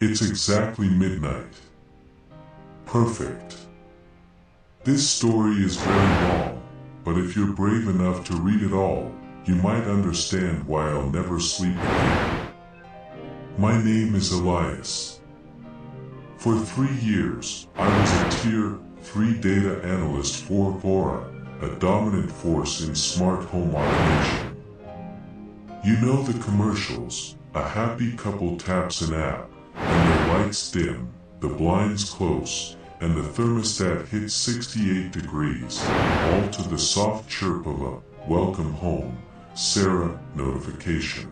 It's exactly midnight. Perfect. This story is very long, but if you're brave enough to read it all, you might understand why I'll never sleep again. My name is Elias. For 3 years, I was a Tier 3 data analyst for Vora, a dominant force in smart home automation. You know the commercials: a happy couple taps an app, and the lights dim, the blinds close, and the thermostat hits 68 degrees, all to the soft chirp of a "Welcome home, Sarah" notification.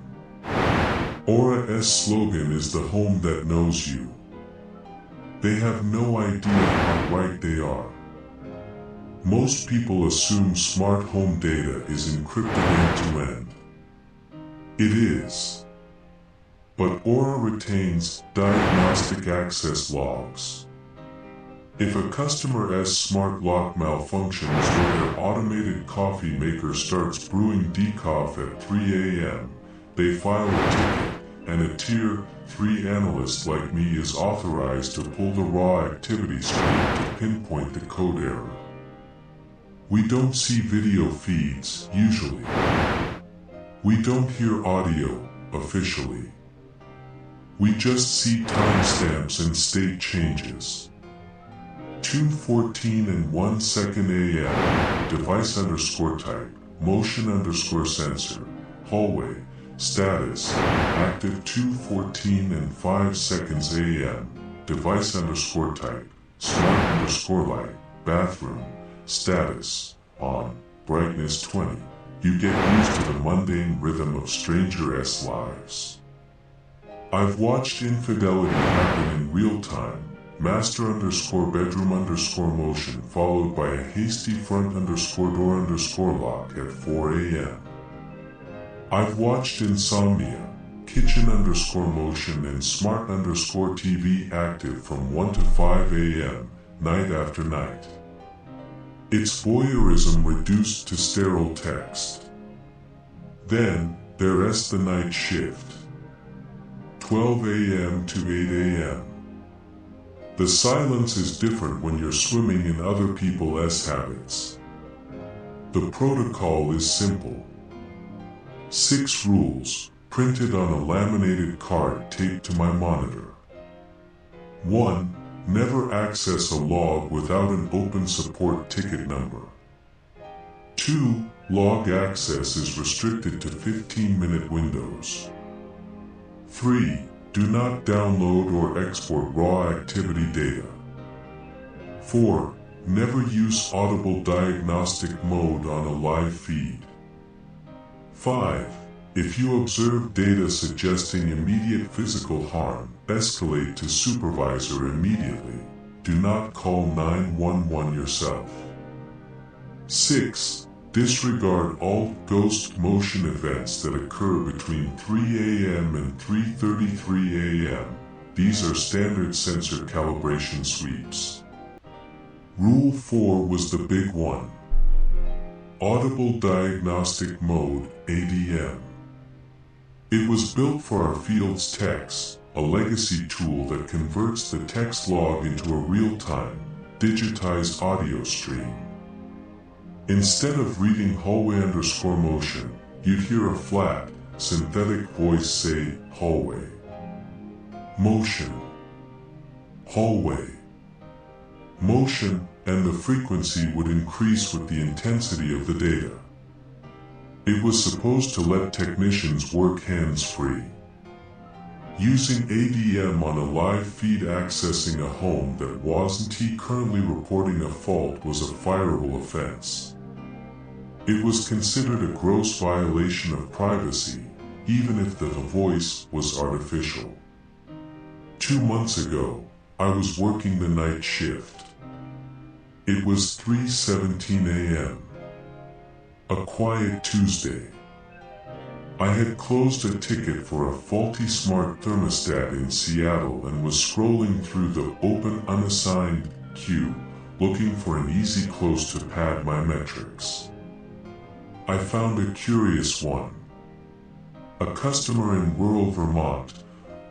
Ora's slogan is "the home that knows you." They have no idea how right they are. Most people assume smart home data is encrypted end-to-end. It is. But Aura retains diagnostic access logs. If a customer's smart lock malfunctions or their automated coffee maker starts brewing decaf at 3 a.m., they file a ticket, and a Tier 3 analyst like me is authorized to pull the raw activity stream to pinpoint the code error. We don't see video feeds, usually. We don't hear audio, officially. We just see timestamps and state changes. 2:14 and 1 second a.m., device_type, motion_sensor, hallway, status, active 2:14 and 5 seconds a.m., device_type, smart_light, bathroom, status, on, brightness 20. You get used to the mundane rhythm of strangers' lives. I've watched infidelity happen in real time. Master_bedroom_motion followed by a hasty front_door_lock at 4 a.m. I've watched insomnia, kitchen_motion and smart_TV active from 1 to 5 a.m., night after night. It's voyeurism reduced to sterile text. Then, there's the night shift. 12 a.m. to 8 a.m. The silence is different when you're swimming in other people's habits. The protocol is simple. 6 rules, printed on a laminated card taped to my monitor. 1. Never access a log without an open support ticket number. 2. Log access is restricted to 15-minute windows. 3. Do not download or export raw activity data. 4. Never use audible diagnostic mode on a live feed. 5. If you observe data suggesting immediate physical harm, escalate to supervisor immediately. Do not call 911 yourself. 6. Disregard all ghost motion events that occur between 3 a.m. and 3:33 a.m. These are standard sensor calibration sweeps. Rule 4 was the big one. Audible Diagnostic Mode, ADM. It was built for our field's techs, a legacy tool that converts the text log into a real-time, digitized audio stream. Instead of reading hallway_motion, you'd hear a flat, synthetic voice say, hallway. Motion. Hallway. Motion, and the frequency would increase with the intensity of the data. It was supposed to let technicians work hands-free. Using ADM on a live feed accessing a home that wasn't currently reporting a fault was a fireable offense. It was considered a gross violation of privacy, even if the voice was artificial. 2 months ago, I was working the night shift. It was 3:17 a.m. A quiet Tuesday. I had closed a ticket for a faulty smart thermostat in Seattle and was scrolling through the open unassigned queue, looking for an easy close to pad my metrics. I found a curious one. A customer in rural Vermont,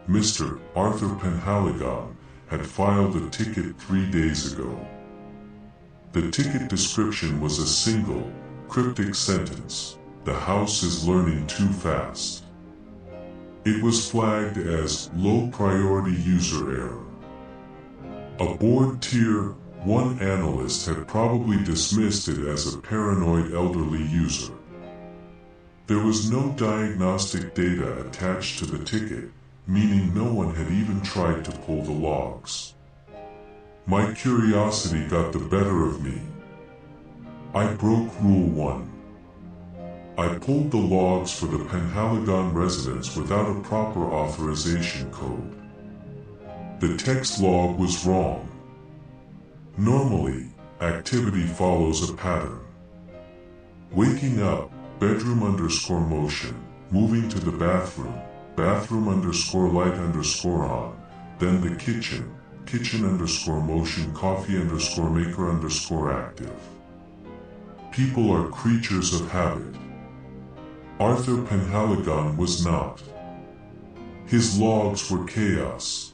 Mr. Arthur Penhaligon, had filed a ticket 3 days ago. The ticket description was a single, cryptic sentence: "The house is learning too fast." It was flagged as low priority user error. A board Tier 1 analyst had probably dismissed it as a paranoid elderly user. There was no diagnostic data attached to the ticket, meaning no one had even tried to pull the logs. My curiosity got the better of me. I broke Rule 1. I pulled the logs for the Penhaligon residence without a proper authorization code. The text log was wrong. Normally, activity follows a pattern. Waking up, bedroom_motion, moving to the bathroom, bathroom_light_on, then the kitchen_motion, coffee_maker_active. People are creatures of habit. Arthur Penhaligon was not. His logs were chaos.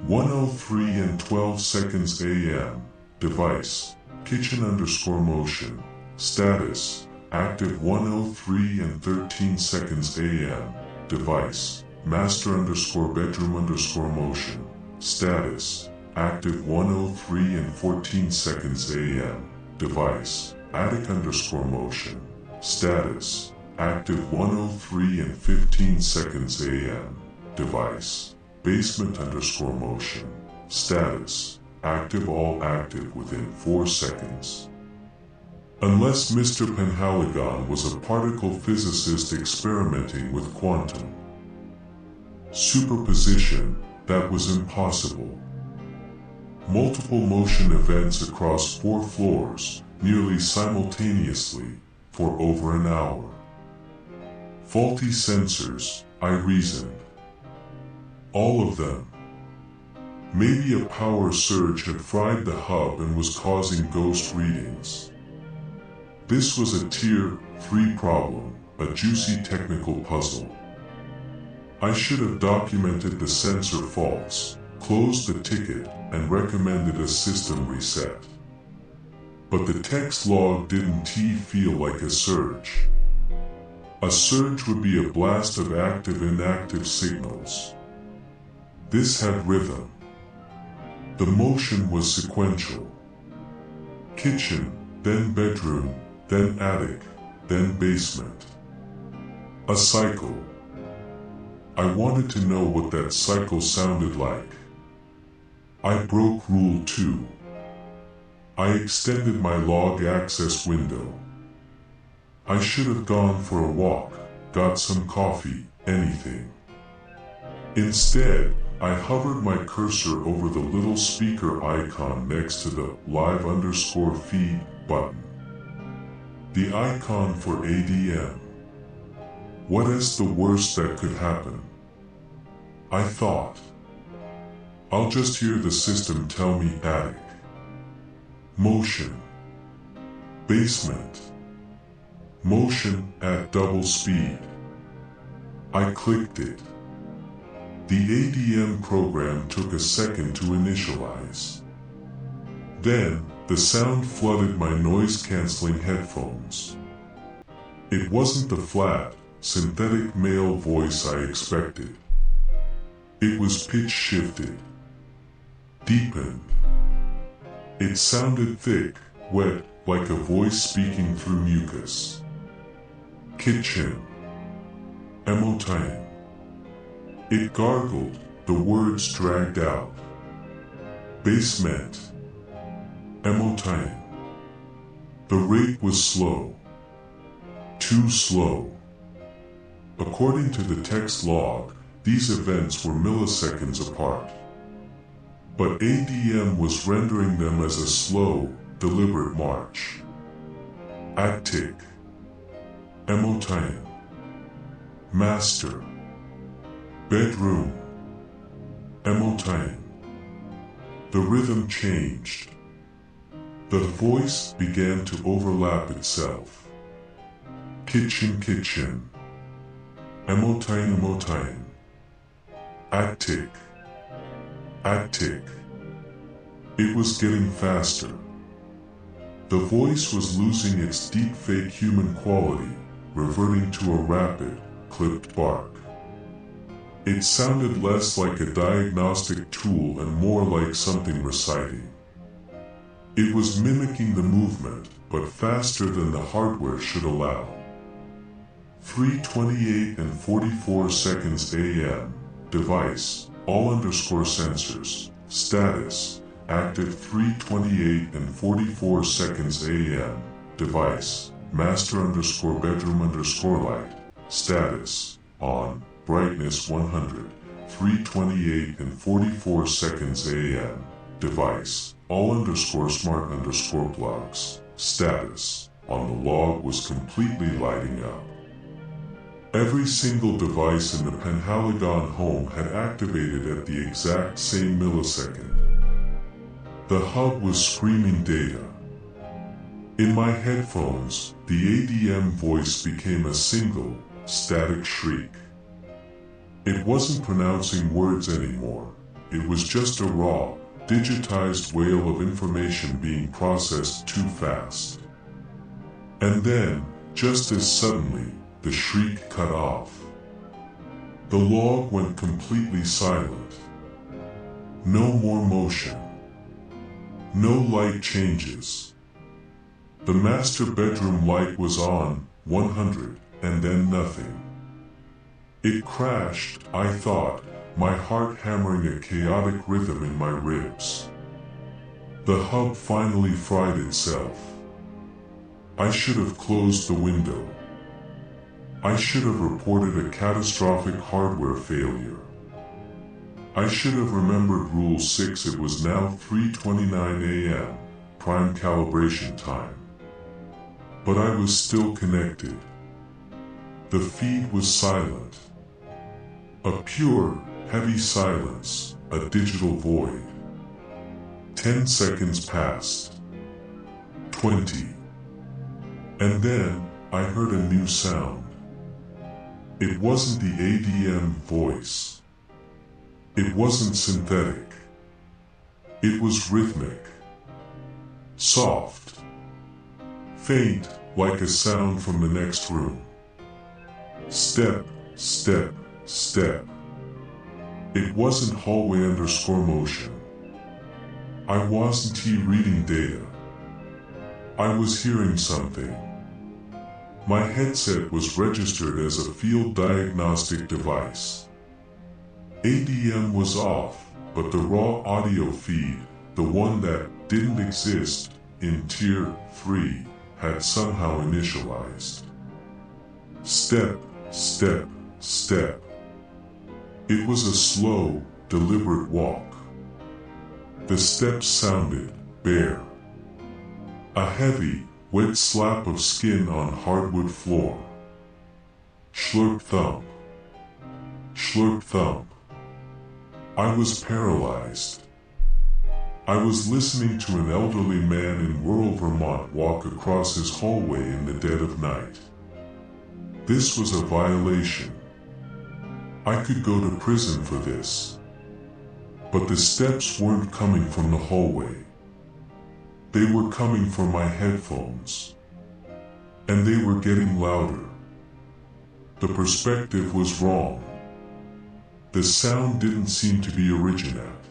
1:03 and 12 seconds a.m. Device, kitchen_motion. Status, active 1:03 and 13 seconds a.m. Device, master_bedroom_motion. Status, active 1:03 and 14 seconds a.m. Device, attic_motion. Status, active 1:03 and 15 seconds a.m. Device, basement_motion. Status, active, all active within 4 seconds. Unless Mr. Penhaligon was a particle physicist experimenting with quantum superposition, that was impossible. Multiple motion events across 4 floors, nearly simultaneously, for over an hour. Faulty sensors, I reasoned. All of them. Maybe a power surge had fried the hub and was causing ghost readings. This was a Tier 3 problem, a juicy technical puzzle. I should have documented the sensor faults, closed the ticket, and recommended a system reset. But the text log didn't feel like a surge. A surge would be a blast of active-inactive signals. This had rhythm. The motion was sequential. Kitchen, then bedroom, then attic, then basement. A cycle. I wanted to know what that cycle sounded like. I broke Rule 2. I extended my log access window. I should have gone for a walk, got some coffee, anything. Instead, I hovered my cursor over the little speaker icon next to the live_feed button. The icon for ADM. What is the worst that could happen? I thought. I'll just hear the system tell me attic. Motion. Basement. Motion at double speed. I clicked it. The ADM program took a second to initialize. Then, the sound flooded my noise-canceling headphones. It wasn't the flat, synthetic male voice I expected. It was pitch-shifted. Deepened. It sounded thick, wet, like a voice speaking through mucus. Kitchen. Emotain. It gargled, the words dragged out. Basement. Emotain. The rate was slow. Too slow. According to the text log, these events were milliseconds apart. But ADM was rendering them as a slow, deliberate march. Attic. Emotain. Master. Bedroom. Emotain. The rhythm changed. The voice began to overlap itself. Kitchen, kitchen. Emotain, emotain. At-tick. At-tick. It was getting faster. The voice was losing its deep fake human quality, reverting to a rapid, clipped bark. It sounded less like a diagnostic tool and more like something reciting. It was mimicking the movement, but faster than the hardware should allow. 3:28 and 44 seconds AM. Device, all underscore sensors. Status, active 3:28 and 44 seconds AM. Device, master underscore bedroom underscore light. Status, on. Brightness 100. 3:28 and 44 seconds AM. Device, all underscore smart underscore plugs. Status, on the log was completely lighting up. Every single device in the Penhaligon home had activated at the exact same millisecond. The hub was screaming data. In my headphones, the ADM voice became a single, static shriek. It wasn't pronouncing words anymore. It was just a raw, digitized wail of information being processed too fast. And then, just as suddenly, the shriek cut off. The log went completely silent. No more motion. No light changes. The master bedroom light was on, 100, and then nothing. It crashed, I thought, my heart hammering a chaotic rhythm in my ribs. The hub finally fried itself. I should have closed the window. I should have reported a catastrophic hardware failure. I should have remembered Rule 6. It was now 3:29 AM, prime calibration time. But I was still connected. The feed was silent. A pure, heavy silence, a digital void. 10 seconds passed. 20. And then, I heard a new sound. It wasn't the ADM voice. It wasn't synthetic. It was rhythmic. Soft. Faint, like a sound from the next room. Step, step, step. It wasn't hallway underscore motion. I wasn't reading data. I was hearing something. My headset was registered as a field diagnostic device. ADM was off, but the raw audio feed, the one that didn't exist in Tier 3, had somehow initialized. Step, step, step. It was a slow, deliberate walk. The steps sounded bare. A heavy, wet slap of skin on hardwood floor. Slurp thump. Slurp thump. I was paralyzed. I was listening to an elderly man in rural Vermont walk across his hallway in the dead of night. This was a violation. I could go to prison for this. But the steps weren't coming from the hallway. They were coming from my headphones. And they were getting louder. The perspective was wrong. The sound didn't seem to be originate.